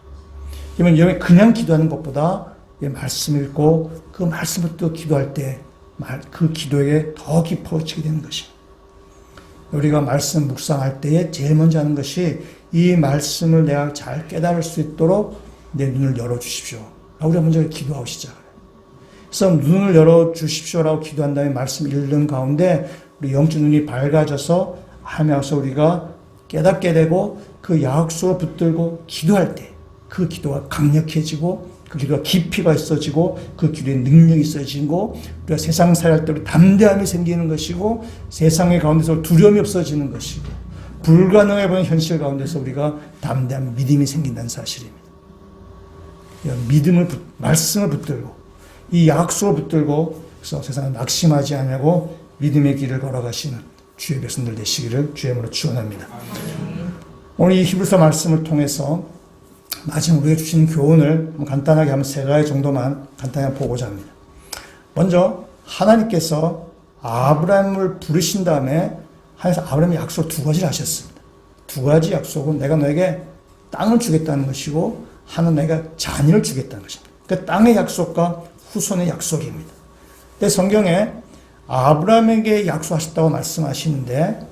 그러면 여러분이 그냥 기도하는 것보다 말씀 읽고 그 말씀 붙들고 기도할 때 그 기도에 더 깊어지게 되는 것입니다. 우리가 말씀 묵상할 때에 제일 먼저 하는 것이 이 말씀을 내가 잘 깨달을 수 있도록 내 눈을 열어주십시오. 우리가 먼저 기도하고 시작해요. 그래서 눈을 열어주십시오라고 기도한 다음에 말씀 읽는 가운데 우리 영적 눈이 밝아져서 하면서 우리가 깨닫게 되고 그 약속을 붙들고 기도할 때 그 기도가 강력해지고 그 기도가 깊이가 있어지고 그 기도의 능력이 있어지고 우리가 세상 살아갈 때 담대함이 생기는 것이고 세상의 가운데서 두려움이 없어지는 것이고 불가능해 보이는 현실 가운데서 우리가 담대한 믿음이 생긴다는 사실입니다. 말씀을 붙들고 이 약속을 붙들고 그래서 세상을 낙심하지 않냐고 믿음의 길을 걸어가시는 주의 백성들 되시기를 주의 이름으로 축원합니다. 오늘 이 히브리서 말씀을 통해서 마지막 우리에게 주신 교훈을 간단하게 한번 세 가지 정도만 간단하게 보고자 합니다. 먼저 하나님께서 아브라함을 부르신 다음에 하나님께서 아브라함의 약속 두 가지를 하셨습니다. 두 가지 약속은 내가 너에게 땅을 주겠다는 것이고 하나는 내가 자녀를 주겠다는 것입니다. 그 땅의 약속과 후손의 약속입니다. 근데 성경에 아브라함에게 약속하셨다고 말씀하시는데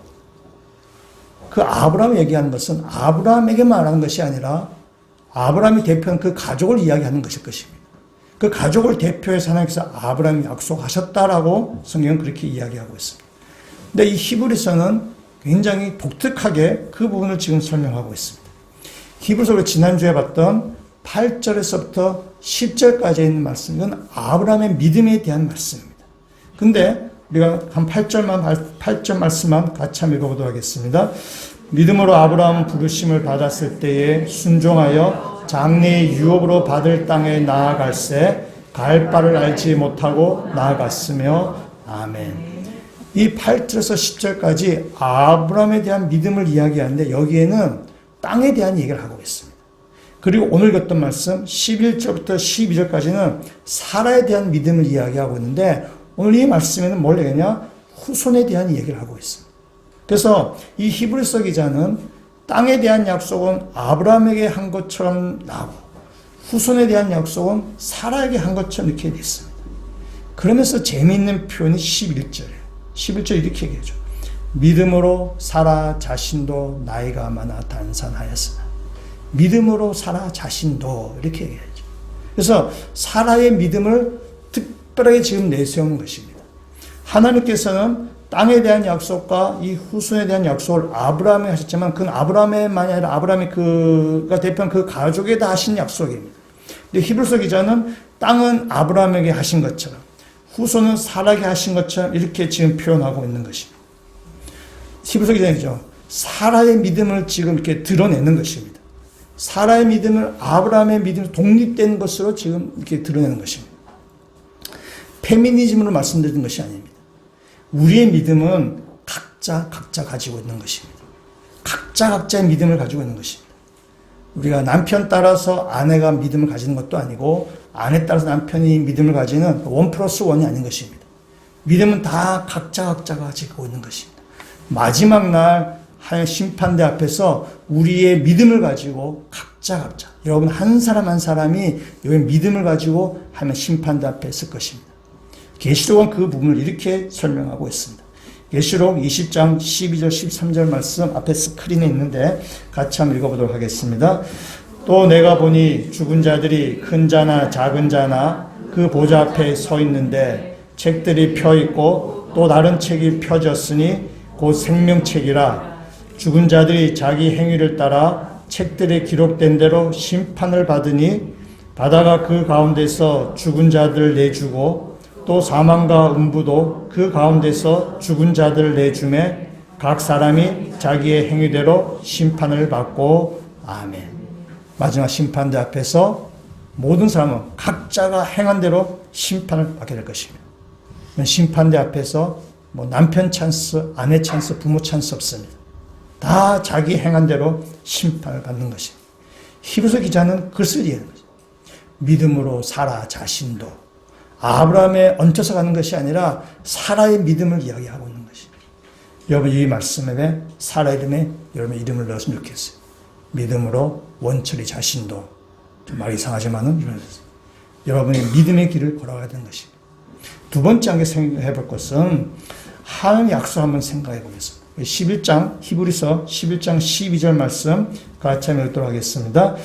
그 아브라함 얘기하는 것은 아브라함에게 말하는 것이 아니라 아브라함이 대표한 그 가족을 이야기하는 것일 것입니다. 그 가족을 대표해서 하나님께서 아브라함이 약속하셨다라고 성경은 그렇게 이야기하고 있습니다. 근데 이 히브리서는 굉장히 독특하게 그 부분을 지금 설명하고 있습니다. 히브리서를 지난주에 봤던 8절에서부터 10절까지 있는 말씀, 이건 아브라함의 믿음에 대한 말씀입니다. 근데 우리가 한 8절 말씀만 같이 한번 읽어보도록 하겠습니다. 믿음으로 아브라함은 부르심을 받았을 때에 순종하여 장래의 유업으로 받을 땅에 나아갈새 갈 바를 알지 못하고 나아갔으며 아멘. 이 8절에서 10절까지 아브라함에 대한 믿음을 이야기하는데 여기에는 땅에 대한 얘기를 하고 있습니다. 그리고 오늘 읽었던 말씀 11절부터 12절까지는 사라에 대한 믿음을 이야기하고 있는데 오늘 이 말씀에는 뭘 얘기하냐? 후손에 대한 얘기를 하고 있습니다. 그래서 이 히브리서 기자는 땅에 대한 약속은 아브라함에게 한 것처럼 나오고 후손에 대한 약속은 사라에게 한 것처럼 이렇게 되어 있습니다. 그러면서 재미있는 표현이 11절이에요. 11절 이렇게 얘기하죠. 믿음으로 사라 자신도 나이가 많아 단산하였으나 믿음으로 사라 자신도 이렇게 얘기하죠. 그래서 사라의 믿음을 특별하게 지금 내세우는 것입니다. 하나님께서는 땅에 대한 약속과 이 후손에 대한 약속을 아브라함에 하셨지만 그건 아브라함에만이 아니라 아브라함이 그가 대표한 그 가족에 다 하신 약속입니다. 근데 히브리서 기자는 땅은 아브라함에게 하신 것처럼 후손은 사라에게 하신 것처럼 이렇게 지금 표현하고 있는 것입니다. 히브리서 기자는요, 사라의 믿음을 지금 이렇게 드러내는 것입니다. 사라의 믿음을 아브라함의 믿음으로 독립된 것으로 지금 이렇게 드러내는 것입니다. 페미니즘으로 말씀드리는 것이 아닙니다. 우리의 믿음은 각자 가지고 있는 것입니다. 각자의 믿음을 가지고 있는 것입니다. 우리가 남편 따라서 아내가 믿음을 가지는 것도 아니고 아내 따라서 남편이 믿음을 가지는 1+1이 아닌 것입니다. 믿음은 다 각자가 가지고 있는 것입니다. 마지막 날 하나님 심판대 앞에서 우리의 믿음을 가지고 각자 여러분 한 사람 한 사람이 여기 믿음을 가지고 하나님 심판대 앞에 있을 것입니다. 계시록은 그 부분을 이렇게 설명하고 있습니다. 계시록 20장 12절 13절 말씀 앞에 스크린에 있는데 같이 한번 읽어보도록 하겠습니다. 또 내가 보니 죽은 자들이 큰 자나 작은 자나 그 보좌 앞에 서 있는데 책들이 펴 있고 또 다른 책이 펴졌으니 곧 생명책이라. 죽은 자들이 자기 행위를 따라 책들에 기록된 대로 심판을 받으니 바다가 그 가운데서 죽은 자들을 내주고 또 사망과 음부도 그 가운데서 죽은 자들을 내주매 각 사람이 자기의 행위대로 심판을 받고 아멘. 마지막 심판대 앞에서 모든 사람은 각자가 행한 대로 심판을 받게 될 것입니다. 심판대 앞에서 뭐 남편 찬스, 아내 찬스, 부모 찬스 없습니다. 다 자기 행한 대로 심판을 받는 것입니다. 히브리서 기자는 그것을 이해하는 거죠. 믿음으로 사라 자신도 아브라함에 얹혀서 가는 것이 아니라 사라의 믿음을 이야기하고 있는 것입니다. 여러분 이 말씀에 사라 이름에 여러분의 이름을 넣었으면 좋겠어요. 믿음으로 원철이 자신도 좀 말이 이상하지만은 여러분의 믿음의 길을 걸어가야 되는 것입니다. 두 번째 한개 생각해 볼 것은 하나님의 약속 한번 생각해 보겠습니다. 11장 히브리서 11장 12절 말씀 같이 한번 읽도록 하겠습니다.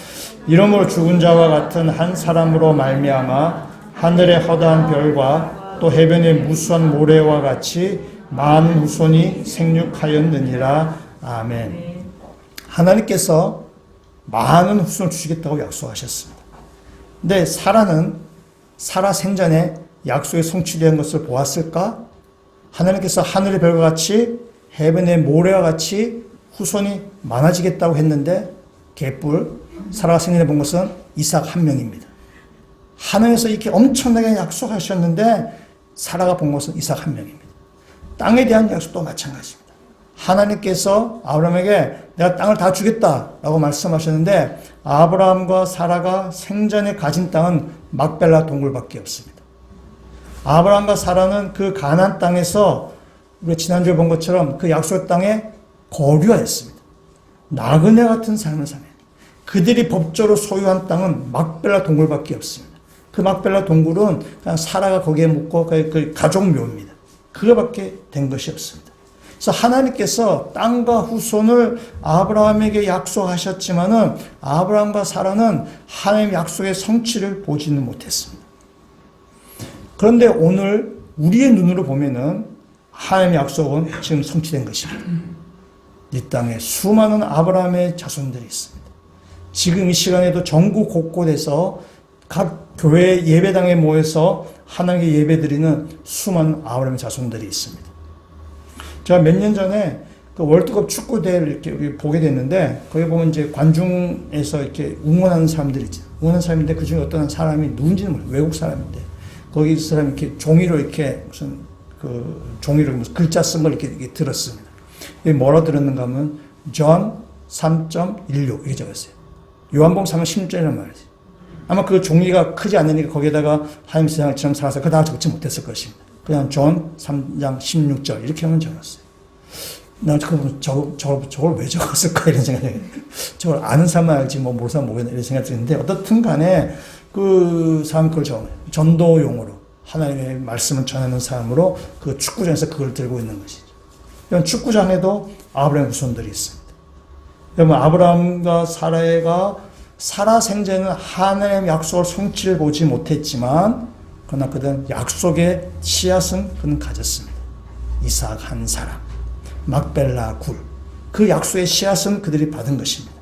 이러므로 죽은 자와 같은 한 사람으로 말미암아 하늘의 허다한 별과 또 해변의 무수한 모래와 같이 많은 후손이 생육하였느니라. 아멘. 하나님께서 많은 후손을 주시겠다고 약속하셨습니다. 근데 사라 생전에 약속의 성취된 것을 보았을까? 하나님께서 하늘의 별과 같이 해변의 모래와 같이 후손이 많아지겠다고 했는데 개뿔 사라가 생전에 본 것은 이삭 한 명입니다. 하나님께서 이렇게 엄청나게 약속하셨는데 사라가 본 것은 이삭 한 명입니다. 땅에 대한 약속도 마찬가지입니다. 하나님께서 아브라함에게 내가 땅을 다 주겠다라고 말씀하셨는데 아브라함과 사라가 생전에 가진 땅은 막벨라 동굴밖에 없습니다. 아브라함과 사라는 그 가나안 땅에서 우리가 지난주에 본 것처럼 그 약속 땅에 거류하였습니다. 나그네 같은 삶을 사네. 그들이 법적으로 소유한 땅은 막벨라 동굴밖에 없습니다. 그 막벨라 동굴은 그냥 사라가 거기에 묵고 그 가족 묘입니다. 그거밖에 된 것이 없습니다. 그래서 하나님께서 땅과 후손을 아브라함에게 약속하셨지만은 아브라함과 사라는 하나님의 약속의 성취를 보지는 못했습니다. 그런데 오늘 우리의 눈으로 보면은 하나님의 약속은 지금 성취된 것입니다. 이 땅에 수많은 아브라함의 자손들이 있습니다. 지금 이 시간에도 전국 곳곳에서 각 교회 예배당에 모여서 하나님께 예배드리는 수많은 아브라함의 자손들이 있습니다. 제가 몇 년 전에 그 월드컵 축구 대회를 이렇게 보게 됐는데 거기 보면 이제 관중에서 이렇게 응원하는 사람들이 있죠. 응원하는 사람인데 그 중에 어떤 사람이 누군지는 몰라요. 외국 사람인데 거기 사람이 이렇게 종이로 이렇게 무슨 그 종이로 무슨 글자 쓴 걸 이렇게 들었습니다. 여기 뭐라 들었는가 하면 John 3.16 이렇게 적었어요. 요한복음 3장 16절이란 말이지. 아마 그 종이가 크지 않으니까 거기에다가 하나님 세상처럼 살아서 그다 적지 못했을 것입니다. 그냥 존 3장 16절 이렇게만 적었어요. 나 저걸 왜 적었을까 이런 생각이 저걸 아는 사람만 알지 뭐 모르는 사람 모르겠나 이런 생각이 드는데 어떻든 간에 그 사람 그걸 적어요. 전도용으로 하나님의 말씀을 전하는 사람으로 그 축구장에서 그걸 들고 있는 것이죠. 이런 축구장에도 아브라함 후손들이 있습니다. 여러분 아브라함과 사라 생전에는 하나님의 약속을 성취를 보지 못했지만 그러나 그들은 약속의 씨앗은 그는 가졌습니다. 이삭 한 사람, 막벨라 굴. 그 약속의 씨앗은 그들이 받은 것입니다.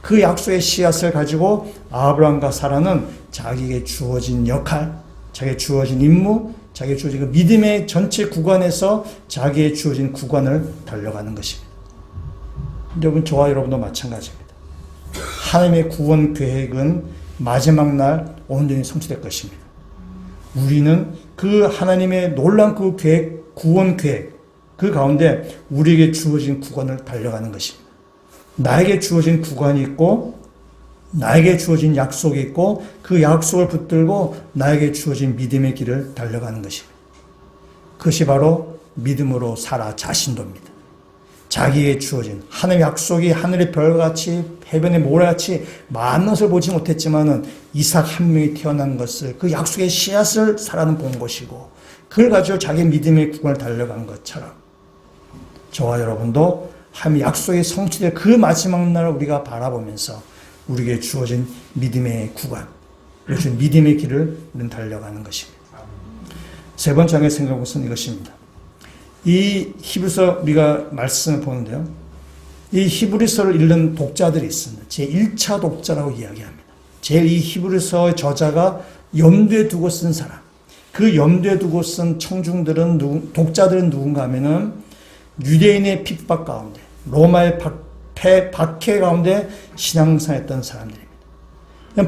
그 약속의 씨앗을 가지고 아브라함과 사라는 자기에게 주어진 역할, 자기에게 주어진 임무, 자기에게 주어진 그 믿음의 전체 구간에서 자기에게 주어진 구간을 달려가는 것입니다. 여러분, 저와 여러분도 마찬가지입니다. 하나님의 구원 계획은 마지막 날 온전히 성취될 것입니다. 우리는 그 하나님의 놀라운 그 계획, 구원 계획, 그 가운데 우리에게 주어진 구간을 달려가는 것입니다. 나에게 주어진 구간이 있고, 나에게 주어진 약속이 있고, 그 약속을 붙들고 나에게 주어진 믿음의 길을 달려가는 것입니다. 그것이 바로 믿음으로 살아 자신도입니다. 자기에게 주어진 하나님의 약속이 하늘의 별같이 해변의 모래같이 많은 것을 보지 못했지만은 이삭 한 명이 태어난 것을 그 약속의 씨앗을 사라는 본 것이고 그걸 가지고 자기 믿음의 구간을 달려간 것처럼 저와 여러분도 하나님의 약속이 성취될 그 마지막 날을 우리가 바라보면서 우리에게 주어진 믿음의 구간, 요즘 믿음의 길을 우리는 달려가는 것입니다. 세 번째 하게 생각한 것은 이것입니다. 이 히브리서 우리가 말씀을 보는데요. 이 히브리서를 읽는 독자들이 있습니다. 제1차 독자라고 이야기합니다. 이 히브리서의 저자가 염두에 두고 쓴 사람. 그 염두에 두고 쓴 청중들은 독자들은 누군가 하면은 유대인의 핍박 가운데 로마의 박해 가운데 신앙생활했던 사람들입니다.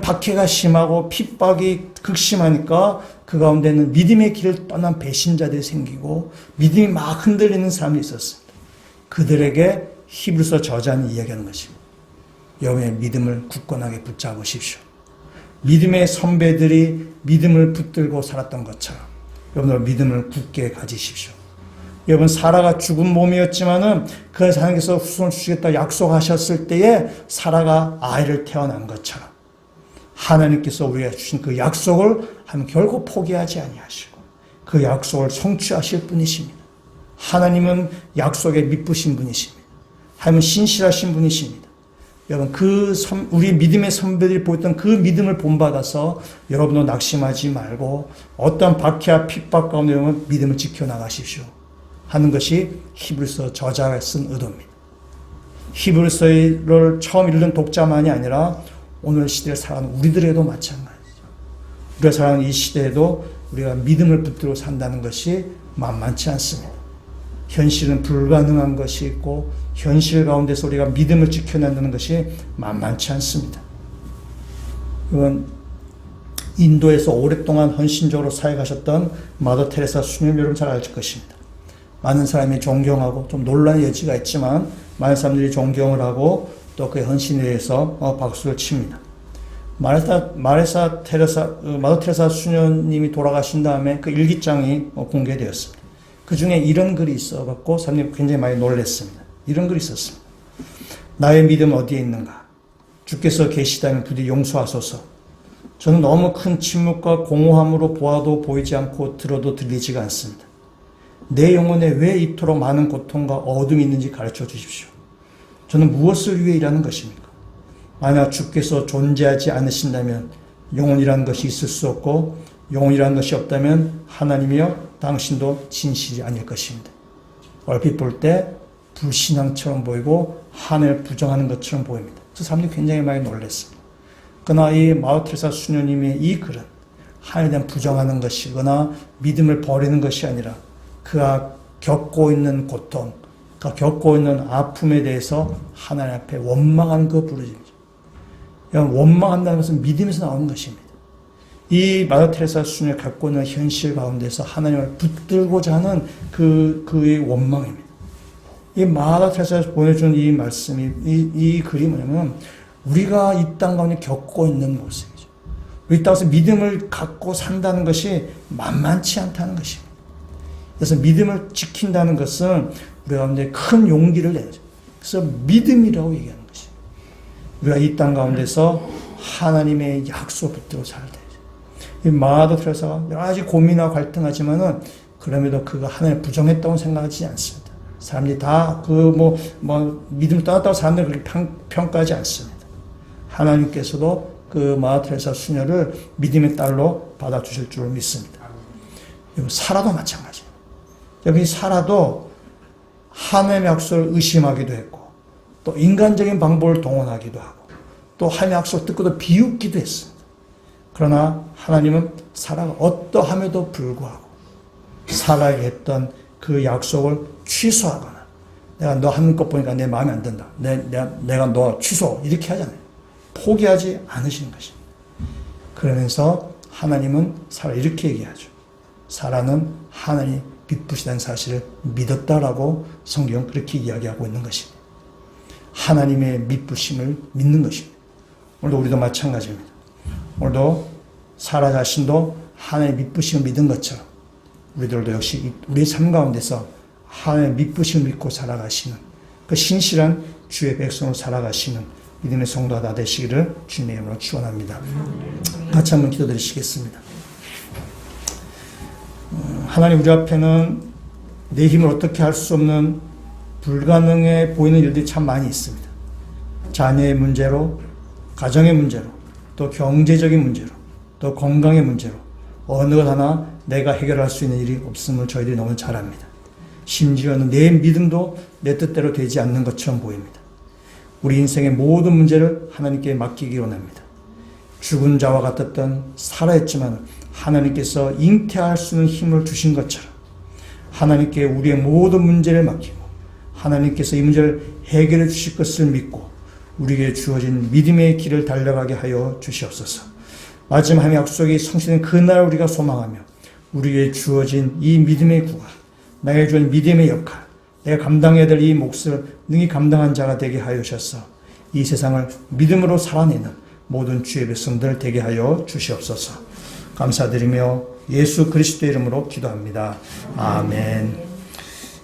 박해가 심하고 핍박이 극심하니까 그 가운데는 믿음의 길을 떠난 배신자들이 생기고 믿음이 막 흔들리는 사람이 있었습니다. 그들에게 히브리서 저자는 이야기하는 것입니다. 여러분의 믿음을 굳건하게 붙잡으십시오. 믿음의 선배들이 믿음을 붙들고 살았던 것처럼 여러분들 믿음을 굳게 가지십시오. 여러분 사라가 죽은 몸이었지만은 그 하나님께서 후손을 주시겠다 약속하셨을 때에 사라가 아이를 태어난 것처럼 하나님께서 우리가 주신 그 약속을 하나님 결코 포기하지 아니하시고 그 약속을 성취하실 분이십니다. 하나님은 약속에 미쁘신 분이십니다. 하나님은 신실하신 분이십니다. 여러분 우리 믿음의 선배들이 보였던 그 믿음을 본받아서 여러분도 낙심하지 말고 어떤 박해와 핍박 가운데 여러분 믿음을 지켜나가십시오 하는 것이 히브리서 저자가 쓴 의도입니다. 히브리서를 처음 읽는 독자만이 아니라 오늘 시대를 살아가는 우리들에도 마찬가지죠. 우리가 살아가는 이 시대에도 우리가 믿음을 붙들고 산다는 것이 만만치 않습니다. 현실은 불가능한 것이 있고 현실 가운데서 우리가 믿음을 지켜낸다는 것이 만만치 않습니다. 이건 인도에서 오랫동안 헌신적으로 사역하셨던 마더 테레사 수녀님 여러분 잘 아실 것입니다. 많은 사람이 존경하고 좀 논란의 여지가 있지만 많은 사람들이 존경을 하고 또 그의 헌신에 대해서 박수를 칩니다. 마더 테레사 수녀님이 돌아가신 다음에 그 일기장이 공개되었습니다. 그 중에 이런 글이 있어갖고 사람들이 굉장히 많이 놀랐습니다. 이런 글이 있었습니다. 나의 믿음은 어디에 있는가? 주께서 계시다면 부디 용서하소서. 저는 너무 큰 침묵과 공허함으로 보아도 보이지 않고 들어도 들리지가 않습니다. 내 영혼에 왜 이토록 많은 고통과 어둠이 있는지 가르쳐 주십시오. 저는 무엇을 위해 일하는 것입니까? 만약 주께서 존재하지 않으신다면 영혼이라는 것이 있을 수 없고 영혼이라는 것이 없다면 하나님이여 당신도 진실이 아닐 것입니다. 얼핏 볼 때 불신앙처럼 보이고 하나님을 부정하는 것처럼 보입니다. 그래서 사람들이 굉장히 많이 놀랐습니다. 그러나 이 마더 테레사 수녀님의 이 글은 하나님에 대한 부정하는 것이거나 믿음을 버리는 것이 아니라 그가 겪고 있는 고통, 그가 겪고 있는 아픔에 대해서 하나님 앞에 원망하는 그 부르짖음이죠. 원망한다는 것은 믿음에서 나오는 것입니다. 이 마더 테레사 수녀가 갖고 있는 현실 가운데서 하나님을 붙들고자 하는 그의 원망입니다. 이 마더 테레사가 보내준 이 말씀이, 이 글이 뭐냐면, 우리가 이 땅 가운데 겪고 있는 모습이죠. 우리 땅에서 믿음을 갖고 산다는 것이 만만치 않다는 것입니다. 그래서 믿음을 지킨다는 것은 우리 가운데 큰 용기를 내죠. 그래서 믿음이라고 얘기하는 것입니다. 우리가 이 땅 가운데서 하나님의 약속을 붙들고 살아야 되죠. 이 마더 테레사가 여러 가지 고민하고 갈등하지만은 그럼에도 그가 하나님을 부정했다고 생각하지 않습니다. 사람들이 다 믿음을 떠났다고 사람들이 그렇게 평가하지 않습니다. 하나님께서도 그 마더 테레사 수녀를 믿음의 딸로 받아주실 줄 믿습니다. 그리고 사라도 마찬가지입니다. 여기 사라도 하나님의 약속을 의심하기도 했고 또 인간적인 방법을 동원하기도 하고 또 하나님의 약속을 듣고도 비웃기도 했습니다. 그러나 하나님은 사라가 어떠함에도 불구하고 사라에게 했던 그 약속을 취소하거나 내가 너 하는 것 보니까 내 마음에 안 든다. 내가 너 취소 이렇게 하잖아요. 포기하지 않으시는 것입니다. 그러면서 하나님은 사라 이렇게 얘기하죠. 사라는 하나님이 빛부시다는 사실을 믿었다라고 성경은 그렇게 이야기하고 있는 것입니다. 하나님의 믿부심을 믿는 것입니다. 오늘도 우리도 마찬가지입니다. 오늘도 사라 자신도 하나님의 믿부심을 믿은 것처럼 우리들도 역시 우리의 삶 가운데서 하나님의 믿부심을 믿고 살아가시는 그 신실한 주의 백성으로 살아가시는 믿음의 성도가 다 되시기를 주님의 이름으로 축원합니다. 같이 한번 기도드리시겠습니다. 하나님 우리 앞에는 내 힘을 어떻게 할 수 없는 불가능해 보이는 일들이 참 많이 있습니다. 자녀의 문제로, 가정의 문제로, 또 경제적인 문제로, 또 건강의 문제로 어느 것 하나 내가 해결할 수 있는 일이 없음을 저희들이 너무 잘 압니다. 심지어는 내 믿음도 내 뜻대로 되지 않는 것처럼 보입니다. 우리 인생의 모든 문제를 하나님께 맡기기 원합니다. 죽은 자와 같았던 사라였지만 하나님께서 잉태할 수 있는 힘을 주신 것처럼 하나님께 우리의 모든 문제를 맡기고 하나님께서 이 문제를 해결해 주실 것을 믿고 우리에게 주어진 믿음의 길을 달려가게 하여 주시옵소서. 마지막 하나님의 약속이 성취된 그날 우리가 소망하며 우리에게 주어진 이 믿음의 구간, 나에게 주어진 믿음의 역할, 내가 감당해야 될 이 몫을 능히 감당한 자가 되게 하여 주셔서 이 세상을 믿음으로 살아내는 모든 주의 백성들 되게 하여 주시옵소서. 감사드리며 예수 그리스도의 이름으로 기도합니다. 아멘.